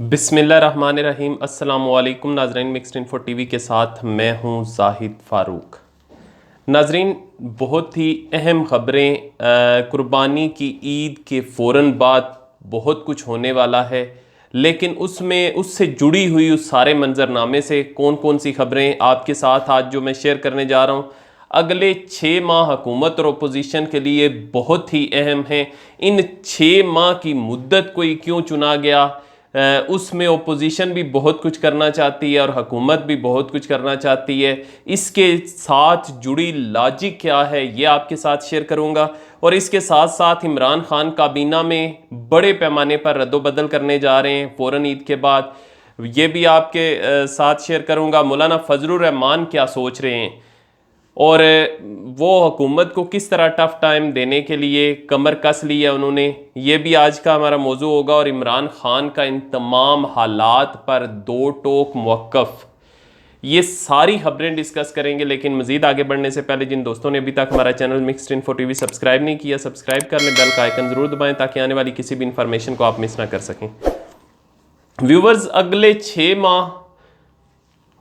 बिस्मिल्लाहिर्रहमानिर्रहीम। अस्सलामुअलैकुम नाजरीन, मिक्स्ड इन्फो टीवी के साथ मैं हूं जाहिद फ़ारूक। नाजरीन, बहुत ही अहम ख़बरें। कुर्बानी की ईद के फ़ौरन बाद बहुत कुछ होने वाला है, लेकिन उसमें उससे जुड़ी हुई उस सारे मंजरनामे से कौन कौन सी ख़बरें आपके साथ आज जो मैं शेयर करने जा रहा हूँ अगले 6 माह हुकूमत और अपोजिशन के लिए बहुत ही अहम हैं। इन 6 माह की मुद्दत को क्यों चुना गया, उसमें ओपोजिशन भी बहुत कुछ करना चाहती है और हुकूमत भी बहुत कुछ करना चाहती है। इसके साथ जुड़ी लॉजिक क्या है ये आपके साथ शेयर करूंगा, और इसके साथ साथ इमरान खान काबीना में बड़े पैमाने पर रद्दोबदल करने जा रहे हैं फ़ौरन ईद के बाद, ये भी आपके साथ शेयर करूंगा। मौलाना फजलुर रहमान क्या सोच रहे हैं और वो हुकूमत को किस तरह टफ टाइम देने के लिए कमर कस ली है उन्होंने, ये भी आज का हमारा मौजू होगा। और इमरान खान का इन तमाम हालात पर दो टोक मौक़िफ़, ये सारी खबरें डिस्कस करेंगे। लेकिन मजीद आगे बढ़ने से पहले जिन दोस्तों ने अभी तक हमारा channel mixed info TV subscribe नहीं किया, सब्सक्राइब कर लें, बेल का आइकन ज़रूर दबाएं ताकि आने वाली किसी भी इंफॉर्मेशन को आप मिस ना कर सकें। व्यूवर्स, अगले 6 माह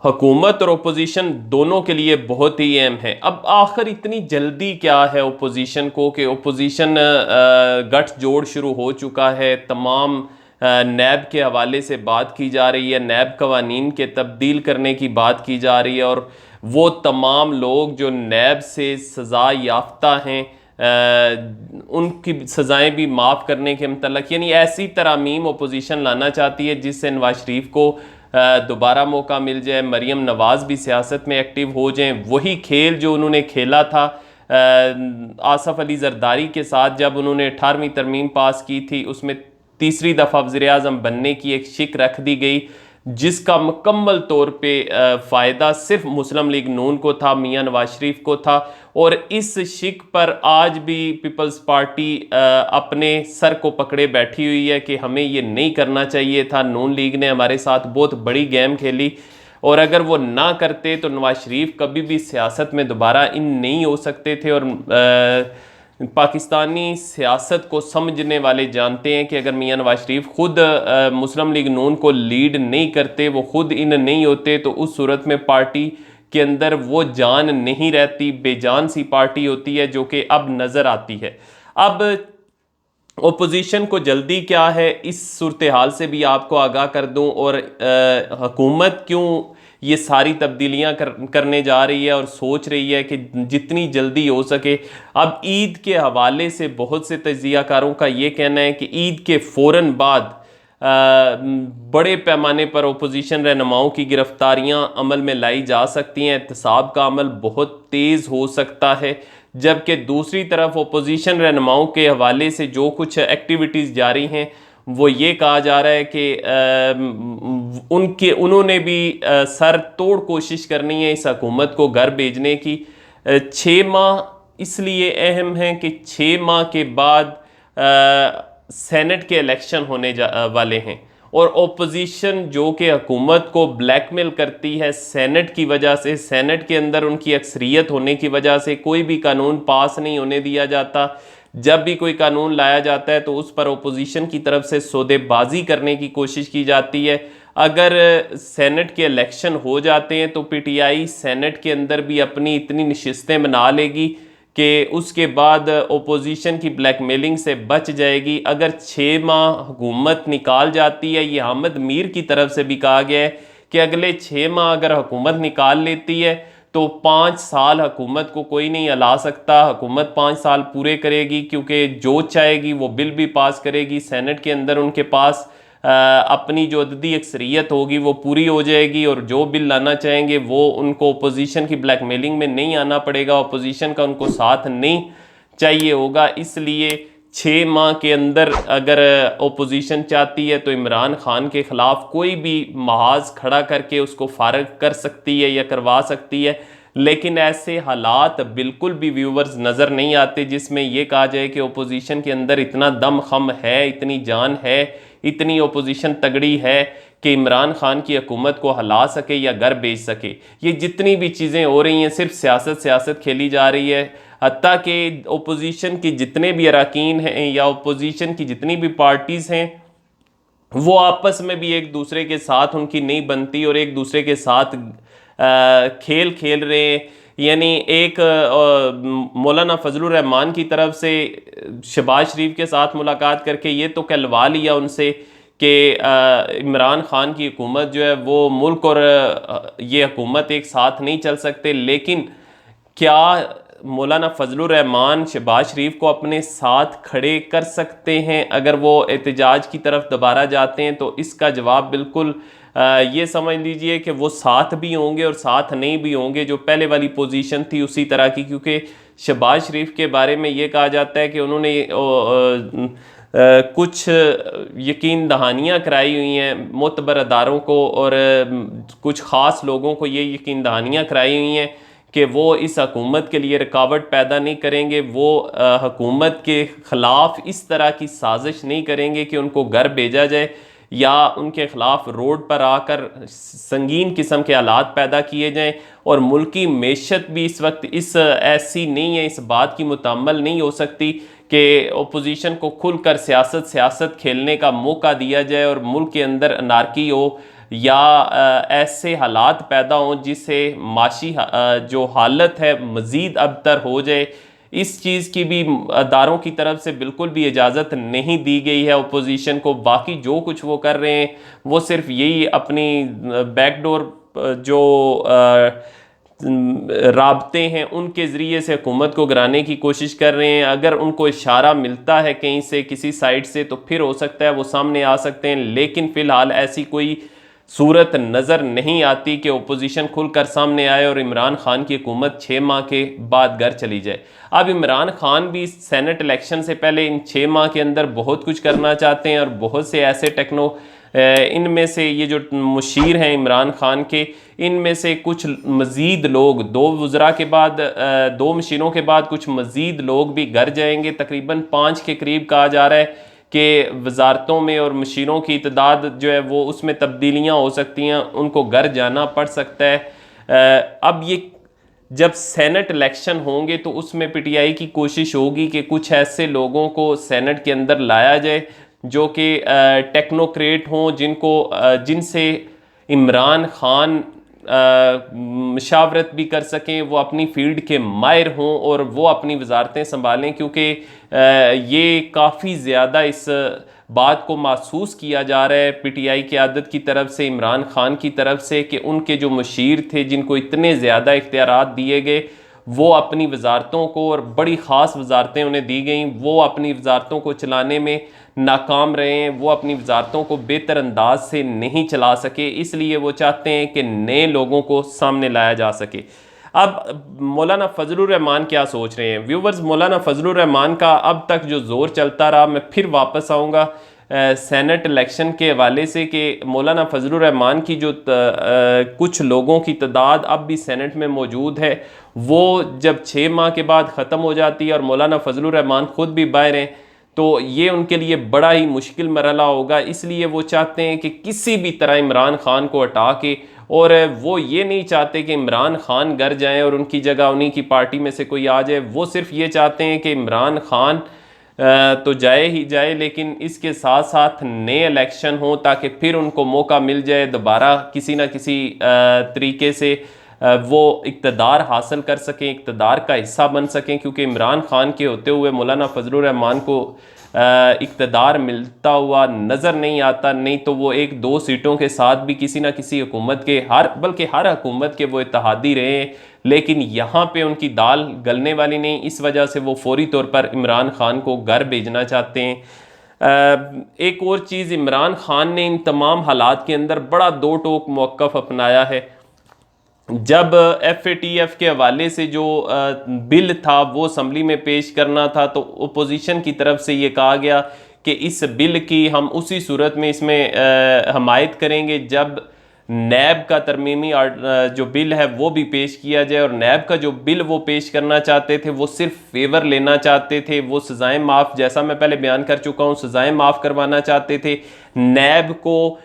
हुकूमत और ओपोजिशन दोनों के लिए बहुत ही अहम है। अब आखिर इतनी जल्दी क्या है ओपोजिशन को कि ओपोजिशन गठजोड़ शुरू हो चुका है। तमाम नैब के हवाले से बात की जा रही है, नैब कवानीन के तब्दील करने की बात की जा रही है, और वो तमाम लोग जो नैब से सज़ा याफ्ता हैं उनकी सज़ाएं भी माफ़ करने के मतलब, यानी ऐसी तरमीम ओपोजिशन लाना चाहती है जिससे नवाज शरीफ को दोबारा मौका मिल जाए, मरीम नवाज़ भी सियासत में एक्टिव हो जाएं। वही खेल जो उन्होंने खेला था आसफ़ अली ज़रदारी के साथ जब उन्होंने 18वीं तरमीम पास की थी, उसमें तीसरी दफ़ा वज़ीर आज़म बनने की एक शिक रख दी गई जिसका मुकम्मल तौर पे फ़ायदा सिर्फ मुस्लिम लीग नून को था, मियां नवाज शरीफ को था। और इस शिक पर आज भी पीपल्स पार्टी अपने सर को पकड़े बैठी हुई है कि हमें ये नहीं करना चाहिए था। नून लीग ने हमारे साथ बहुत बड़ी गेम खेली और अगर वो ना करते तो नवाज शरीफ कभी भी सियासत में दोबारा इन नहीं हो सकते थे। और पाकिस्तानी सियासत को समझने वाले जानते हैं कि अगर मियां नवाज शरीफ खुद मुस्लिम लीग नून को लीड नहीं करते, वो खुद इन नहीं होते, तो उस सूरत में पार्टी के अंदर वो जान नहीं रहती, बेजान सी पार्टी होती है जो कि अब नज़र आती है। अब ओपोजिशन को जल्दी क्या है, इस सूरत हाल से भी आपको आगाह कर दूं, और हुकूमत क्यों ये सारी तब्दीलियां करने जा रही है और सोच रही है कि जितनी जल्दी हो सके। अब ईद के हवाले से बहुत से तज्ज़ियाकारों का ये कहना है कि ईद के फ़ौरन बाद बड़े पैमाने पर ओपोजिशन रहनुमाओं की गिरफ्तारियां अमल में लाई जा सकती हैं, एहतसाब का अमल बहुत तेज़ हो सकता है। जबकि दूसरी तरफ ओपोजिशन रहनुमाओं के हवाले से जो कुछ एक्टिविटीज़ जारी हैं वो ये कहा जा रहा है कि उन्होंने भी सर तोड़ कोशिश करनी है इस हुकूमत को घर भेजने की। 6 माह इसलिए अहम हैं कि 6 माह के बाद सेनेट के इलेक्शन होने वाले हैं, और ओपोजिशन जो कि हुकूमत को ब्लैकमेल करती है सेनेट की वजह से, सेनेट के अंदर उनकी अक्सरियत होने की वजह से कोई भी कानून पास नहीं होने दिया जाता। जब भी कोई कानून लाया जाता है तो उस पर ओपोजिशन की तरफ से सौदेबाजी करने की कोशिश की जाती है। अगर सेनेट के इलेक्शन हो जाते हैं तो पीटीआई सेनेट के अंदर भी अपनी इतनी नशिस्तें बना लेगी कि उसके बाद ओपोजिशन की ब्लैकमेलिंग से बच जाएगी। अगर 6 माह हुकूमत निकाल जाती है, ये अहमद मीर की तरफ से भी कहा गया है कि अगले 6 माह अगर हुकूमत निकाल लेती है तो 5 साल हुकूमत को कोई नहीं हिला सकता। हुकूमत 5 साल पूरे करेगी क्योंकि जो चाहेगी वो बिल भी पास करेगी। सेनेट के अंदर उनके पास अपनी जो अददी अक्सरियत होगी वो पूरी हो जाएगी, और जो बिल लाना चाहेंगे वो उनको अपोजिशन की ब्लैकमेलिंग में नहीं आना पड़ेगा, अपोजिशन का उनको साथ नहीं चाहिए होगा। इसलिए 6 माह के अंदर अगर ओपोजिशन चाहती है तो इमरान खान के ख़िलाफ़ कोई भी महाज खड़ा करके उसको फारग कर सकती है या करवा सकती है। लेकिन ऐसे हालात बिल्कुल भी व्यूवर्स नज़र नहीं आते जिसमें यह कहा जाए कि ओपोजिशन के अंदर इतना दम खम है, इतनी जान है, इतनी ओपोजिशन तगड़ी है कि इमरान खान की हुकूमत को हिला सके या घर भेज सके। ये जितनी भी चीज़ें हो रही हैं सिर्फ सियासत खेली जा रही है। हत्ता कि ओपोजिशन के जितने भी अरकान हैं या ओपोजिशन की जितनी भी पार्टीज़ हैं वो आपस में भी एक दूसरे के साथ उनकी नहीं बनती और एक दूसरे के साथ खेल खेल रहे हैं। यानी एक मौलाना फजलुर रहमान की तरफ से शहबाज शरीफ के साथ मुलाकात करके ये तो कहलवा लिया उनसे कि इमरान खान की हुकूमत जो है वो मुल्क और ये हुकूमत एक साथ नहीं चल सकते, लेकिन क्या मौलाना फजलुर रहमान शहबाज शरीफ को अपने साथ खड़े कर सकते हैं अगर वो एहतजाज की तरफ दोबारा जाते हैं? तो इसका जवाब बिल्कुल ये समझ लीजिए कि वो साथ भी होंगे और साथ नहीं भी होंगे। जो पहले वाली पोजीशन थी उसी तरह की, क्योंकि शहबाज शरीफ के बारे में ये कहा जाता है कि उन्होंने कुछ यकीन दहानियाँ कराई हुई हैं मोतबर अदारों को और कुछ ख़ास लोगों को ये यकीन दहानियाँ कराई हुई हैं कि वो इस हकूमत के लिए रुकावट पैदा नहीं करेंगे, वो हकूमत के ख़िलाफ़ इस तरह की साजिश नहीं करेंगे कि उनको घर भेजा जाए या उनके ख़िलाफ़ रोड पर आकर संगीन किस्म के हालात पैदा किए जाएं। और मुल्की मेशत भी इस वक्त इस ऐसी नहीं है, इस बात की मुतम्मल नहीं हो सकती कि अपोजिशन को खुलकर सियासत खेलने का मौका दिया जाए और मुल्क के अंदर अनारकी हो या ऐसे हालात पैदा हों जिससे माशी जो हालत है मज़ीद अबतर हो जाए। इस चीज़ की भी अदारों की तरफ से बिल्कुल भी इजाज़त नहीं दी गई है अपोजिशन को। बाकी जो कुछ वो कर रहे हैं वो सिर्फ यही अपनी बैकडोर जो राबते हैं उनके ज़रिए से हुकूमत को गिराने की कोशिश कर रहे हैं। अगर उनको इशारा मिलता है कहीं से किसी साइड से तो फिर हो सकता है वो सामने आ सकते हैं, लेकिन फ़िलहाल ऐसी कोई सूरत नज़र नहीं आती कि ओपोजिशन खुलकर सामने आए और इमरान खान की हुकूमत 6 माह के बाद घर चली जाए। अब इमरान खान भी सेनेट इलेक्शन से पहले इन 6 माह के अंदर बहुत कुछ करना चाहते हैं और बहुत से ऐसे इनमें से ये जो मुशीर हैं इमरान खान के, इनमें से कुछ मज़ीद लोग 2 वज़रा के बाद 2 मुशीरों के बाद कुछ मज़ीद लोग भी घर जाएंगे। तकरीबन 5 के करीब कहा जा रहा है कि वजारतों में और मशीरों की तादाद जो है वो उसमें तब्दीलियाँ हो सकती हैं, उनको घर जाना पड़ सकता है। अब ये जब सेनेट इलेक्शन होंगे तो उसमें पीटीआई की कोशिश होगी कि कुछ ऐसे लोगों को सेनेट के अंदर लाया जाए जो कि टेक्नोक्रेट हों, जिनसे इमरान खान मशावरत भी कर सकें, वो अपनी फील्ड के माहिर हों और वो अपनी वजारतें संभालें। क्योंकि ये काफ़ी ज़्यादा इस बात को महसूस किया जा रहा है पीटीआई क़यादत की तरफ से, इमरान खान की तरफ से, कि उनके जो मुशीर थे जिनको इतने ज़्यादा इख्तियारात दिए गए वो अपनी वजारतों को, और बड़ी ख़ास वजारतें उन्हें दी गई, वो अपनी वजारतों को चलाने में नाकाम रहे हैं, वो अपनी वजारतों को बेहतर अंदाज से नहीं चला सके। इसलिए वो चाहते हैं कि नए लोगों को सामने लाया जा सके। अब मौलाना फजलुर रहमान क्या सोच रहे हैं व्यूवर्स? मौलाना फजलुर रहमान का अब तक जो ज़ोर चलता रहा, मैं फिर वापस आऊँगा सेनेट इलेक्शन के हवाले से, कि मौलाना फजलुर रहमान की जो कुछ लोगों की तादाद अब भी सेनेट में मौजूद है, वो जब 6 माह के बाद ख़त्म हो जाती है और मौलाना फजलुर रहमान ख़ुद भी बाहर हैं, तो ये उनके लिए बड़ा ही मुश्किल मरहला होगा। इसलिए वो चाहते हैं कि किसी भी तरह इमरान खान को हटा के, और वो ये नहीं चाहते कि इमरान खान घर जाएं और उनकी जगह उन्हीं की पार्टी में से कोई आ जाए। वो सिर्फ ये चाहते हैं कि इमरान खान तो जाए ही जाए, लेकिन इसके साथ साथ नए इलेक्शन हो ताकि फिर उनको मौका मिल जाए दोबारा किसी ना किसी तरीके से वो इक़्तिदार हासिल कर सकें, इक़्तिदार का हिस्सा बन सकें। क्योंकि इमरान खान के होते हुए मौलाना फजलुर रहमान को इक़्तिदार मिलता हुआ नज़र नहीं आता, नहीं तो वो 1-2 सीटों के साथ भी किसी ना किसी हुकूमत के बल्कि हर हुकूमत के वो इत्तेहादी रहे हैं, लेकिन यहाँ पे उनकी दाल गलने वाली नहीं। इस वजह से वो फौरी तौर पर इमरान खान को घर भेजना चाहते हैं। एक और चीज़, इमरान खान ने इन तमाम हालात के अंदर बड़ा दो टोक मौक़िफ़ अपनाया है। जब FATF के हवाले से जो बिल था वो असम्बली में पेश करना था, तो अपोजिशन की तरफ से ये कहा गया कि इस बिल की हम उसी सूरत में इसमें हमायत करेंगे जब नैब का तरमीमी जो बिल है वो भी पेश किया जाए। और नैब का जो बिल वो पेश करना चाहते थे वो सिर्फ फेवर लेना चाहते थे, वो सज़ाएं माफ़, जैसा मैं पहले बयान कर चुका हूँ, सज़ाएं माफ़ करवाना चाहते थे। नैब को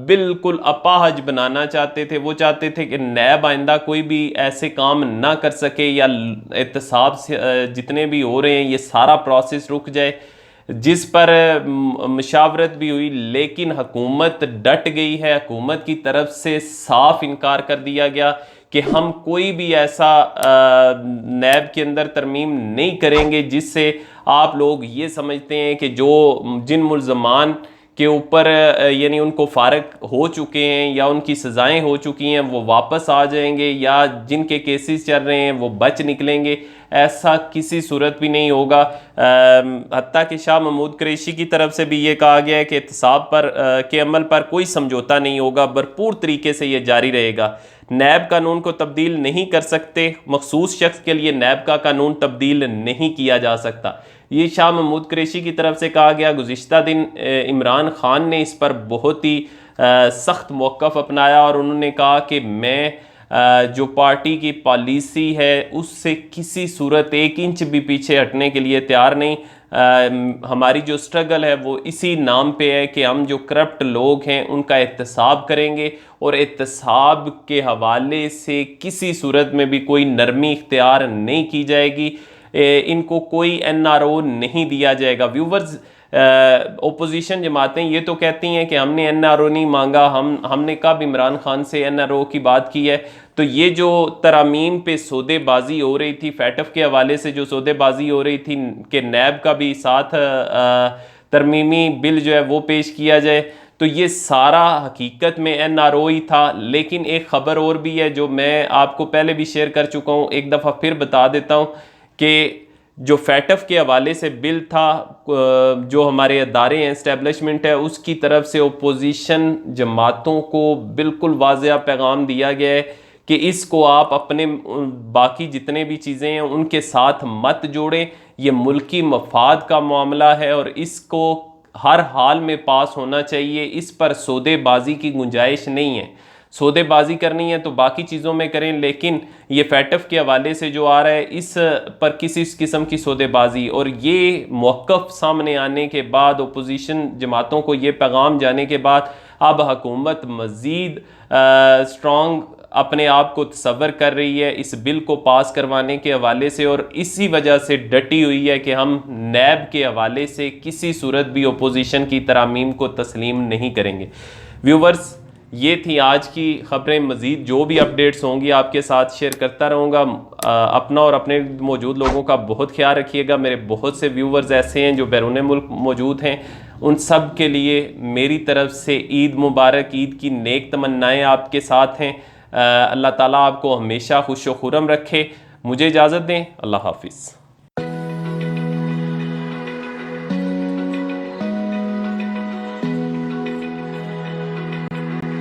बिल्कुल अपाहज बनाना चाहते थे। वो चाहते थे कि नैब आइंदा कोई भी ऐसे काम ना कर सके, या एहतसाब से जितने भी हो रहे हैं ये सारा प्रोसेस रुक जाए। जिस पर मुशावरत भी हुई, लेकिन हुकूमत डट गई है। हुकूमत की तरफ से साफ इनकार कर दिया गया कि हम कोई भी ऐसा नैब के अंदर तरमीम नहीं करेंगे जिससे आप लोग ये समझते हैं कि जिन मुल्ज़मान के ऊपर यानी उनको फारग हो चुके हैं या उनकी सज़ाएं हो चुकी हैं वो वापस आ जाएंगे, या जिनके केसेस चल रहे हैं वो बच निकलेंगे। ऐसा किसी सूरत भी नहीं होगा। हत्ता कि शाह महमूद कुरैशी की तरफ से भी ये कहा गया है कि एहतसाब के अमल पर कोई समझौता नहीं होगा, भरपूर तरीके से ये जारी रहेगा। नैब कानून को तब्दील नहीं कर सकते, मखसूस शख्स के लिए नैब का कानून तब्दील नहीं किया जा सकता। ये शाह महमूद कुरैशी की तरफ से कहा गया। गुज़िश्ता दिन इमरान खान ने इस पर बहुत ही सख्त मौक़िफ़ अपनाया और उन्होंने कहा कि मैं जो पार्टी की पॉलिसी है उससे किसी सूरत 1 इंच भी पीछे हटने के लिए तैयार नहीं। हमारी जो स्ट्रगल है वो इसी नाम पे है कि हम जो करप्ट लोग हैं उनका एहतसाब करेंगे, और एहतसाब के हवाले से किसी सूरत में भी कोई नरमी इख्तियार नहीं की जाएगी। इनको कोई NRO नहीं दिया जाएगा। व्यूवर्स, ओपोजिशन जमातें ये तो कहती हैं कि हमने NRO नहीं मांगा, हमने कब इमरान खान से NRO की बात की है। तो ये जो तरामीम पे सौदेबाजी हो रही थी, फैटफ के हवाले से जो सौदेबाजी हो रही थी कि नैब का भी साथ तरमीमी बिल जो है वो पेश किया जाए, तो ये सारा हकीकत में NRO ही था। लेकिन एक ख़बर और भी है जो मैं आपको पहले भी शेयर कर चुका हूँ, एक दफ़ा फिर बता देता हूँ कि जो फैटफ के हवाले से बिल था, जो हमारे अदारे हैं, इस्टेब्लिशमेंट है, उसकी तरफ से ओपोजिशन जमातों को बिल्कुल वाज़ेह पैगाम दिया गया है कि इसको आप अपने बाकी जितने भी चीज़ें हैं उनके साथ मत जोड़ें। ये मुल्की मफाद का मामला है और इसको हर हाल में पास होना चाहिए। इस पर सौदेबाजी की गुंजाइश नहीं है। सौदेबाजी करनी है तो बाकी चीज़ों में करें, लेकिन ये फैटफ के हवाले से जो आ रहा है इस पर किसी किस्म की सौदेबाजी, और ये मौक़िफ़ सामने आने के बाद, ओपोजिशन जमातों को ये पैगाम जाने के बाद, अब हुकूमत मज़ीद स्ट्रॉन्ग अपने आप को तसव्वुर कर रही है इस बिल को पास करवाने के हवाले से, और इसी वजह से डटी हुई है कि हम नैब के हवाले से किसी सूरत भी ओपोजिशन की तरामीम को तस्लीम नहीं करेंगे। व्यूवर्स, ये थी आज की ख़बरें। मज़ीद जो भी अपडेट्स होंगी आपके साथ शेयर करता रहूँगा। अपना और अपने मौजूद लोगों का बहुत ख्याल रखिएगा। मेरे बहुत से व्यूवर्स ऐसे हैं जो बैरून मुल्क मौजूद हैं, उन सब के लिए मेरी तरफ से ईद मुबारक, ईद की नेक तमन्नाएँ आपके साथ हैं। अल्लाह ताला आपको हमेशा खुश व खुर्रम रखे। मुझे इजाज़त दें। अल्लाह हाफिज़।